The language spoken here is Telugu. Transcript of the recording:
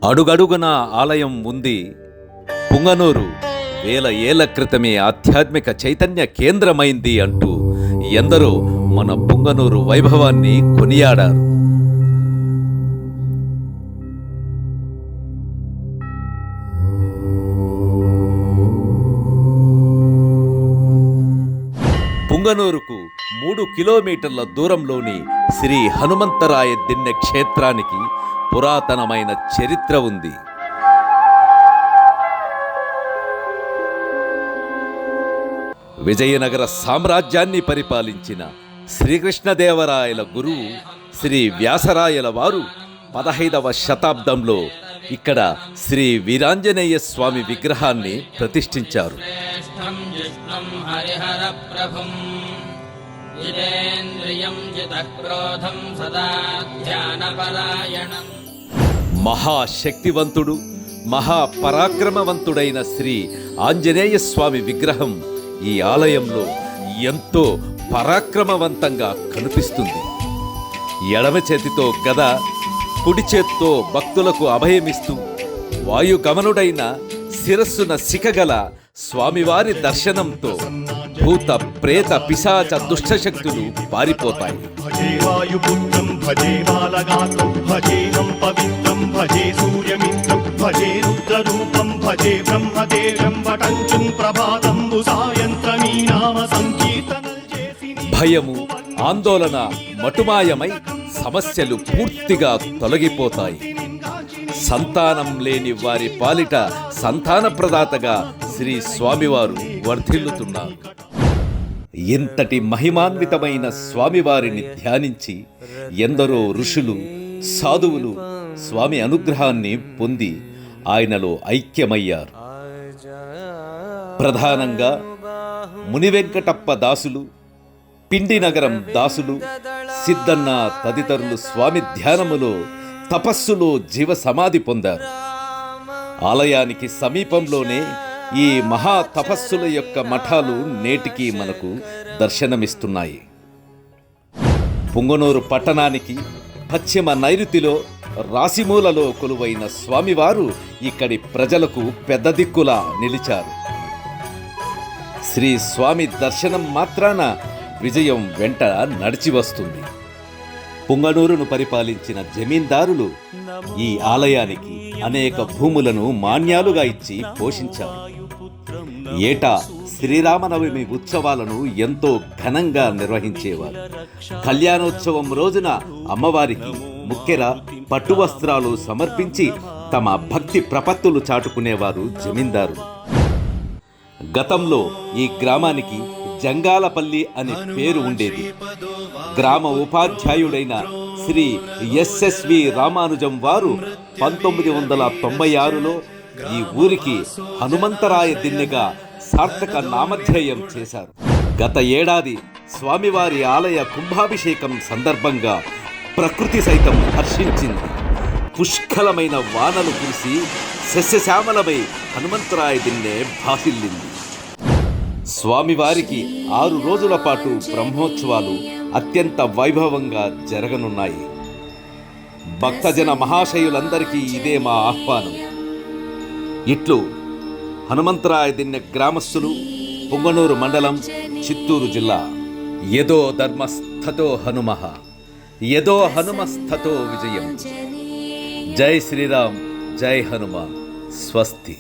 అడుగడుగున ఆలయం ఉంది. పుంగనూరు వేల ఏళ్ల క్రితమే ఆధ్యాత్మిక చైతన్య కేంద్రమైంది అంటూ ఎందరో మన పుంగనూరు వైభవాన్ని కొనియాడారు. పుంగనూరుకు 3 కిలోమీటర్ల దూరంలోని శ్రీ హనుమంతరాయ దిన్నె క్షేత్రానికి పురాతనమైన చరిత్ర ఉంది. విజయనగర సామ్రాజ్యాన్ని పరిపాలించిన శ్రీకృష్ణదేవరాయల గురువు శ్రీ వ్యాసరాయల వారు 15వ శతాబ్దంలో ఇక్కడ శ్రీ వీరాంజనేయ స్వామి విగ్రహాన్ని ప్రతిష్ఠించారు. మహాశక్తివంతుడు మహాపరాక్రమవంతుడైన శ్రీ ఆంజనేయ స్వామి విగ్రహం ఈ ఆలయంలో ఎంతో పరాక్రమవంతంగా కనిపిస్తుంది. ఎడమ చేతితో గద, కుడి చేత్తో భక్తులకు అభయమిస్తూ వాయుగమనుడైన శిరస్సున శిఖగల స్వామివారి దర్శనంతో భూత ప్రేత పిశాచ దుష్టశక్తులు పారిపోతాయి. భయము, ఆందోళన మటుమాయమై సమస్యలు పూర్తిగా తొలగిపోతాయి. సంతానం లేని వారి పాలిట సంతాన ప్రదాతగా శ్రీ స్వామివారు వర్ధిల్లుతున్నారు. ఇంతటి మహిమాన్వితమైన స్వామివారిని ధ్యానించి ఎందరో ఋషులు, సాధువులు స్వామి అనుగ్రహాన్ని పొంది ఆయనలో ఐక్యమయ్యారు. ప్రధానంగా మునివెంకటప్ప దాసులు, పిండి నగరం దాసులు, సిద్ధన్న తదితరులు స్వామి ధ్యానములో, తపస్సులో జీవ సమాధి పొందారు. ఆలయానికి సమీపంలోనే ఈ మహా తపస్సుల యొక్క మఠాలు నేటికి మనకు దర్శనమిస్తున్నాయి. పుంగనూరు పట్టణానికి పశ్చిమ నైరుతిలో రాసిమూలలో కొలువైన స్వామివారు ఇక్కడి ప్రజలకు పెద్ద దిక్కులా నిలిచారు. శ్రీ స్వామి దర్శనం మాత్రాన విజయం వెంట నడిచి వస్తుంది. పుంగనూరును పరిపాలించిన జమీందారులు ఈ ఆలయానికి అనేక భూములను మాన్యాలుగా ఇచ్చి పోషించారు. ఏటా శ్రీరామనవమి ఉత్సవాలను ఎంతో ఘనంగా నిర్వహించేవారు. కళ్యాణోత్సవం రోజున అమ్మవారికి ముక్కెర, పట్టు వస్త్రాలు సమర్పించి తమ భక్తి ప్రపత్తులు చాటుకునేవారు జమీందారు. గతంలో ఈ గ్రామానికి జంగాలపల్లి అనే పేరు ఉండేది. గ్రామ ఉపాధ్యాయుడైన శ్రీ ఎస్ఎస్వి రామానుజం వారు 1996లో ఈ ఊరికి హనుమంతరాయ దిన్నెగా సార్థక నామధేయం చేశారు. గత ఏడాది స్వామివారి ఆలయ కుంభాభిషేకం సందర్భంగా ప్రకృతి సైతం హర్షించింది. పుష్కలమైన వానలు కురిసి సస్యశ్యామలమై హనుమంతరాయ దిన్నె భాసిల్లింది. స్వామివారికి 6 రోజుల పాటు బ్రహ్మోత్సవాలు అత్యంత వైభవంగా జరగనున్నాయి. భక్తజన మహాశయులందరికీ ఇదే మా ఆహ్వానం. ఇట్లు హనుమంతరాయ దిన్నె గ్రామస్తులు, పుంగనూరు మండలం, చిత్తూరు జిల్లా. యదో ధర్మస్థతో హనుమః, యదో హనుమస్థతో విజయం. జై శ్రీరామ్, జై హనుమ. స్వస్తి.